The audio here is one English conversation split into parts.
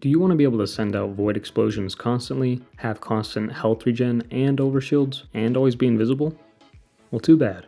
Do you want to be able to send out void explosions constantly, have constant health regen and overshields, and always be invisible? Well, too bad.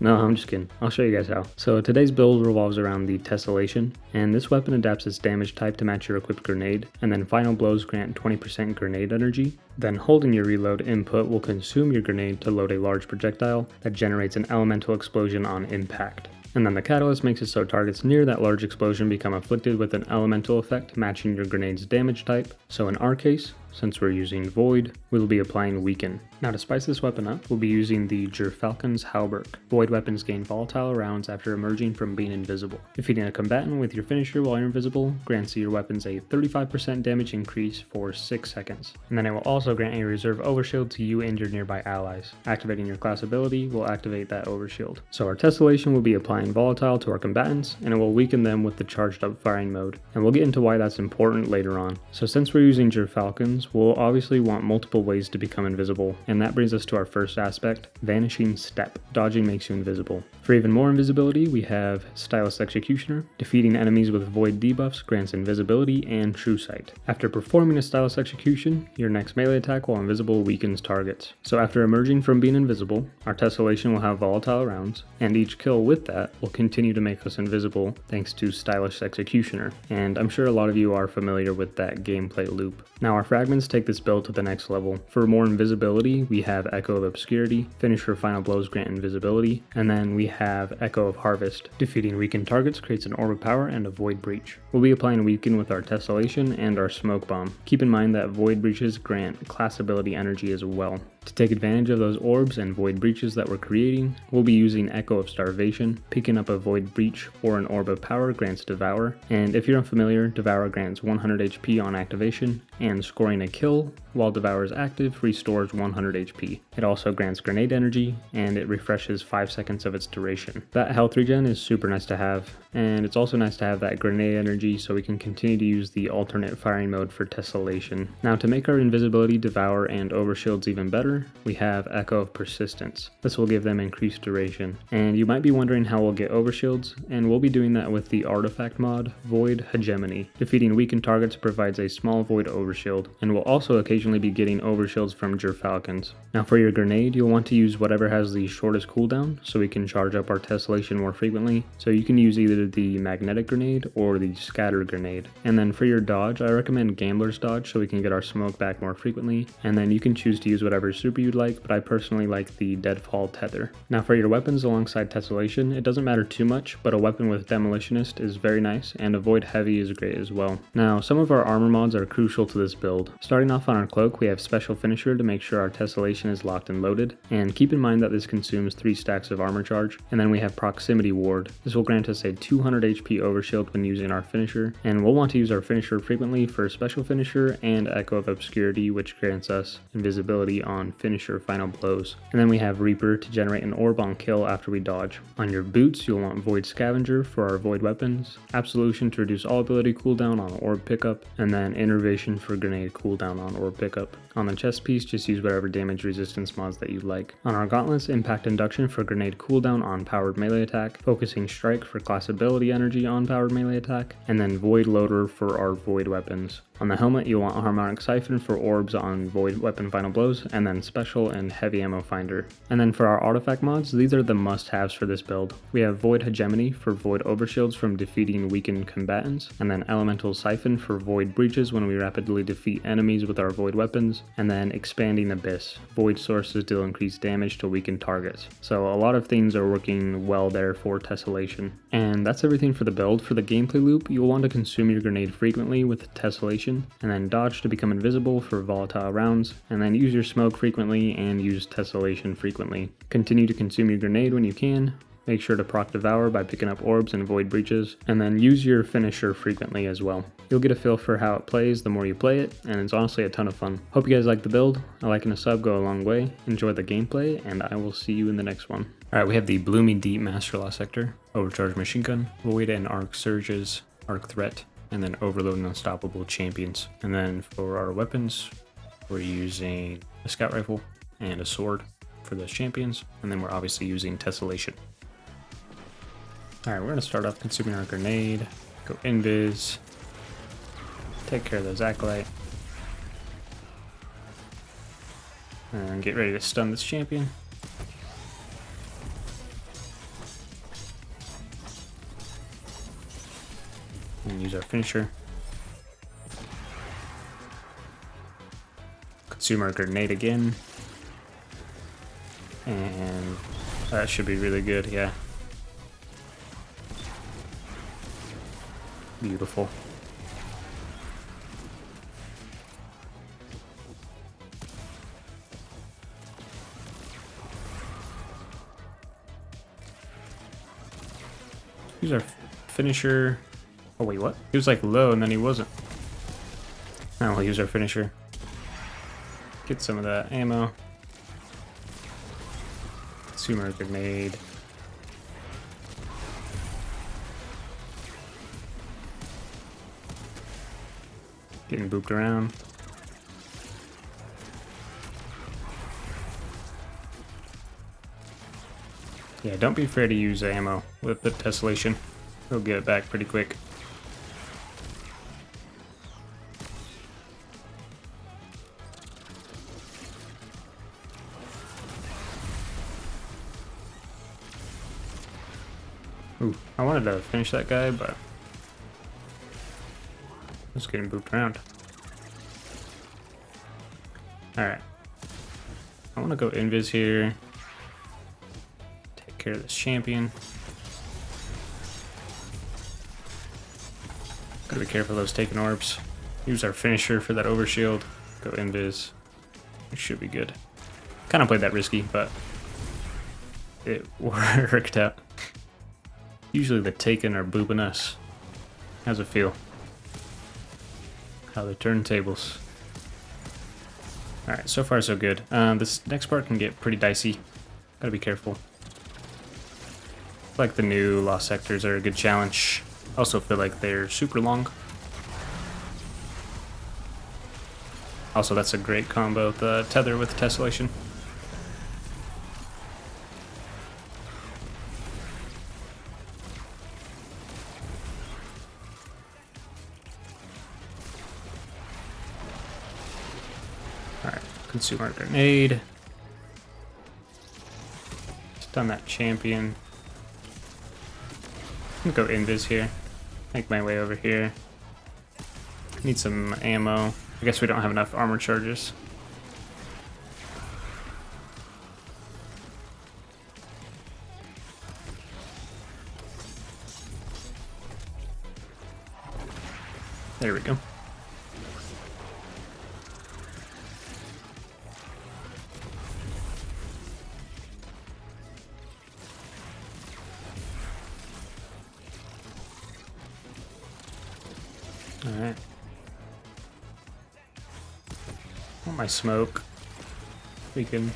No, I'm just kidding. I'll show you guys how. So today's build revolves around the Tessellation, and this weapon adapts its damage type to match your equipped grenade, and then final blows grant 20% grenade energy. Then holding your reload input will consume your grenade to load a large projectile that generates an elemental explosion on impact. And then the catalyst makes it so targets near that large explosion become afflicted with an elemental effect matching your grenade's damage type. So in our case, since we're using Void, we'll be applying Weaken. Now to spice this weapon up, we'll be using the Gerfalcon's Halberg. Void weapons gain volatile rounds after emerging from being invisible. Defeating a combatant with your finisher while you're invisible grants your weapons a 35% damage increase for 6 seconds. And then it will also grant a reserve overshield to you and your nearby allies. Activating your class ability will activate that overshield. So our Tessellation will be applying volatile to our combatants, and it will weaken them with the charged up firing mode. And we'll get into why that's important later on. So since we're using Gerfalcons, we'll obviously want multiple ways to become invisible, and that brings us to our first aspect, Vanishing Step. Dodging makes you invisible. For even more invisibility, we have Stylus Executioner. Defeating enemies with Void debuffs grants invisibility and True Sight. After performing a Stylus Execution, your next melee attack while invisible weakens targets. So after emerging from being invisible, our Tessellation will have volatile rounds, and each kill with that will continue to make us invisible thanks to Stylus Executioner, and I'm sure a lot of you are familiar with that gameplay loop. Now our fragments take this build to the next level. For more invisibility, we have Echo of Obscurity, Finisher Final Blows grant invisibility, and then we have Echo of Harvest. Defeating weakened targets creates an Orb of Power and a Void Breach. We'll be applying Weaken with our Tessellation and our Smoke Bomb. Keep in mind that Void Breaches grant class ability energy as well. To take advantage of those orbs and void breaches that we're creating, we'll be using Echo of Starvation. Picking up a void breach or an orb of power grants Devour, and if you're unfamiliar, Devour grants 100 HP on activation, and scoring a kill while Devour is active restores 100 HP. It also grants grenade energy, and it refreshes 5 seconds of its duration. That health regen is super nice to have, and it's also nice to have that grenade energy so we can continue to use the alternate firing mode for Tessellation. Now to make our invisibility, Devour, and overshields even better, we have Echo of Persistence. This will give them increased duration. And you might be wondering how we'll get overshields, and we'll be doing that with the artifact mod, Void Hegemony. Defeating weakened targets provides a small void overshield, and we'll also occasionally be getting overshields from Gerfalcons. Now for your grenade, you'll want to use whatever has the shortest cooldown, so we can charge up our Tessellation more frequently. So you can use either the Magnetic Grenade or the Scatter Grenade. And then for your dodge, I recommend Gambler's Dodge so we can get our smoke back more frequently, and then you can choose to use whatever super you'd like, but I personally like the Deadfall Tether. Now for your weapons alongside Tessellation, it doesn't matter too much, but a weapon with Demolitionist is very nice, and a Void Heavy is great as well. Now some of our armor mods are crucial to this build. Starting off on our cloak, we have Special Finisher to make sure our Tessellation is locked and loaded, and keep in mind that this consumes 3 stacks of armor charge. And then we have Proximity Ward. This will grant us a 200 HP overshield when using our finisher, and we'll want to use our finisher frequently for Special Finisher and Echo of Obscurity, which grants us invisibility on finisher final blows. And then we have Reaper to generate an orb on kill after we dodge. On your boots, you'll want Void Scavenger for our void weapons, Absolution to reduce all ability cooldown on orb pickup, and then Innervation for grenade cooldown on orb pickup. On the chest piece, just use whatever damage resistance mods that you like. On our gauntlets, Impact Induction for grenade cooldown on powered melee attack, Focusing Strike for class ability energy on powered melee attack, and then Void Loader for our void weapons. On the helmet, you'll want Harmonic Siphon for orbs on void weapon final blows, and then Special and Heavy Ammo Finder. And then for our artifact mods, these are the must-haves for this build. We have Void Hegemony for void overshields from defeating weakened combatants, and then Elemental Siphon for void breaches when we rapidly defeat enemies with our void weapons, and then Expanding Abyss. Void sources deal increased damage to weakened targets. So a lot of things are working well there for Tessellation. And that's everything for the build. For the gameplay loop, you'll want to consume your grenade frequently with Tessellation, and then dodge to become invisible for volatile rounds, and then use your smoke frequently and use Tessellation frequently. Continue to consume your grenade when you can. Make sure to proc Devour by picking up orbs and void breaches, and then use your finisher frequently as well. You'll get a feel for how it plays the more you play it, and it's honestly a ton of fun. Hope you guys like the build. A like and a sub go a long way. Enjoy the gameplay, and I will see you in the next one. Alright, we have the Bloomy Deep Master Law Sector, Overcharged Machine Gun, Void and Arc Surges, Arc Threat, and then Overload and Unstoppable Champions. And then for our weapons, we're using a Scout Rifle and a Sword for those champions, and then we're obviously using Tessellation. Alright, we're going to start off consuming our grenade, go invis, Take care of those acolyte. And get ready to stun this champion. And use our finisher. Consume our grenade again. And that should be really good, yeah. Beautiful. Use our finisher. Oh wait, what? He was like low and then he wasn't. Now we'll use our finisher. Get some of that ammo. Consumer grenade. Getting booped around. Yeah, don't be afraid to use ammo with the tessellation. He'll get it back pretty quick. Ooh, I wanted to finish that guy, but I was getting booped around. Alright. I want to go invis here. Take care of this champion. Gotta be careful of those taken orbs. Use our finisher for that overshield. Go invis. It should be good. Kind of played that risky, but it worked out. Usually the taken are booping us. How's it feel? How the turntables. Alright, so far so good. This next part can get pretty dicey. Gotta be careful. Like the new lost sectors are a good challenge. Also feel like they're super long. Also, that's a great combo, the tether with tessellation. Alright, consume our grenade. Stun that champion. I'm gonna go invis here. Make my way over here. Need some ammo. I guess we don't have enough armor charges. There we go. Alright. Want my smoke. We can.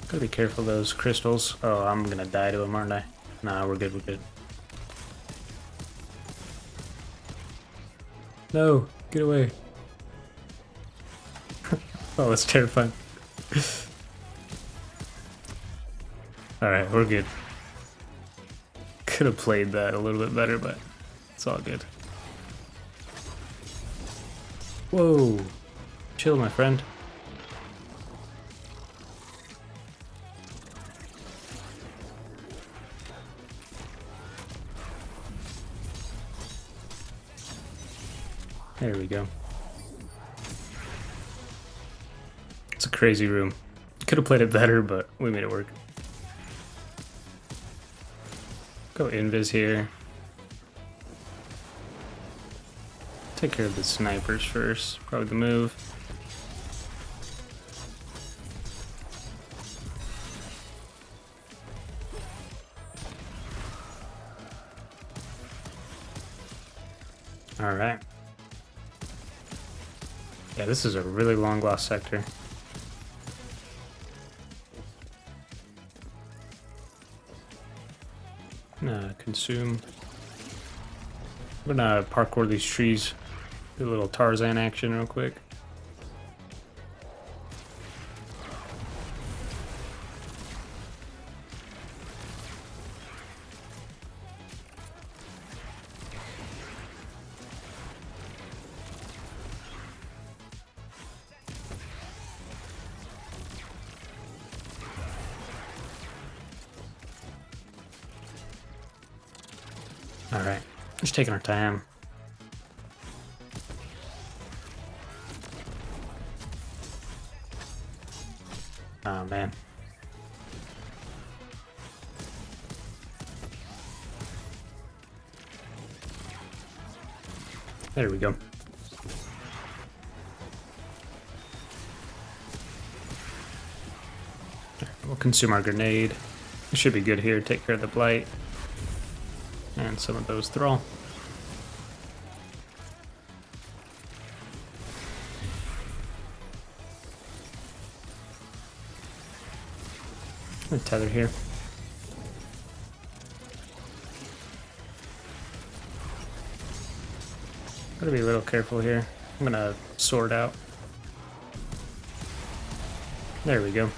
Gotta be careful of those crystals. Oh, I'm gonna die to them, aren't I? Nah, we're good, we're good. No, get away. Oh, that's terrifying. Alright, we're good. Could have played that a little bit better, but it's all good. Whoa. Chill, my friend. There we go. It's a crazy room. Could have played it better, but we made it work. Go invis here. Take care of the snipers first. Probably the move. Alright. Yeah, this is a really long lost sector. Consume. I'm gonna parkour these trees. Do a little Tarzan action real quick. Alright, just taking our time. Oh man. There we go. We'll consume our grenade. We should be good here. Take care of the blight. And some of those thrall. And tether here. Gotta be a little careful here. I'm gonna sword out. There we go.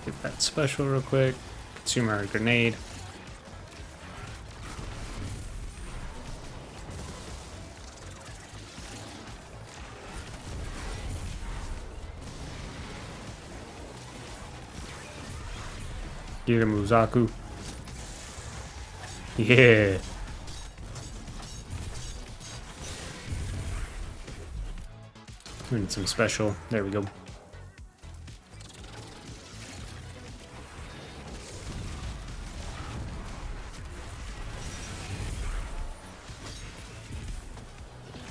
Get that special real quick. Consume our grenade. Get him, Uzaku. Yeah. We need some special. There we go.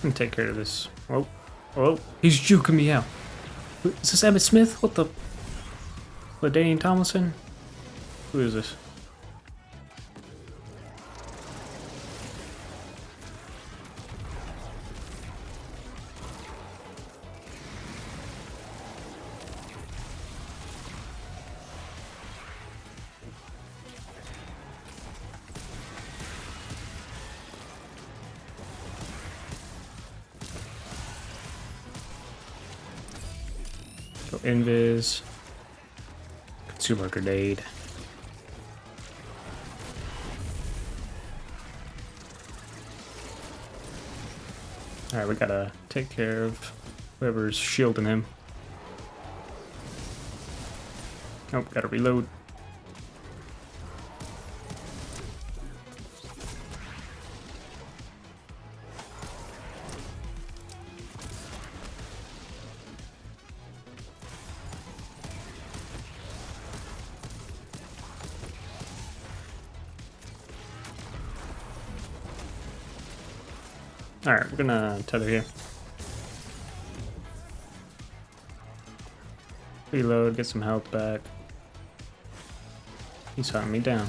I'm gonna take care of this. Oh, oh, he's juking me out. Is this Emmett Smith? What the? LaDainian Tomlinson? Who is this? Go invis. Consumer grenade. Alright, we gotta take care of whoever's shielding him. Oh, gotta reload. Alright, we're gonna tether here. Reload, get some health back. He's hunting me down.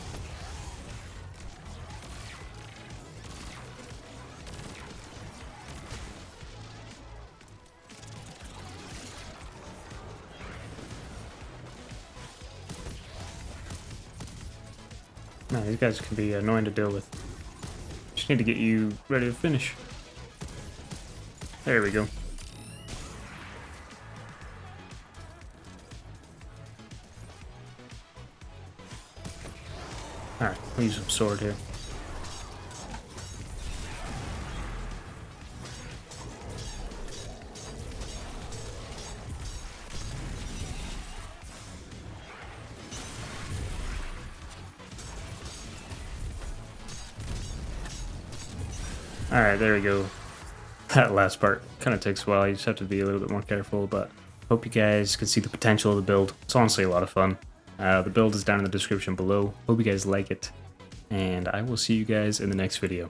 Man, these guys can be annoying to deal with. Just need to get you ready to finish. There we go. Alright, we'll use some sword here. Alright, there we go. That last part kind of takes a while. You just have to be a little bit more careful, but hope you guys can see the potential of the build. It's honestly a lot of fun. The build is down in the description below. Hope you guys like it, and I will see you guys in the next video.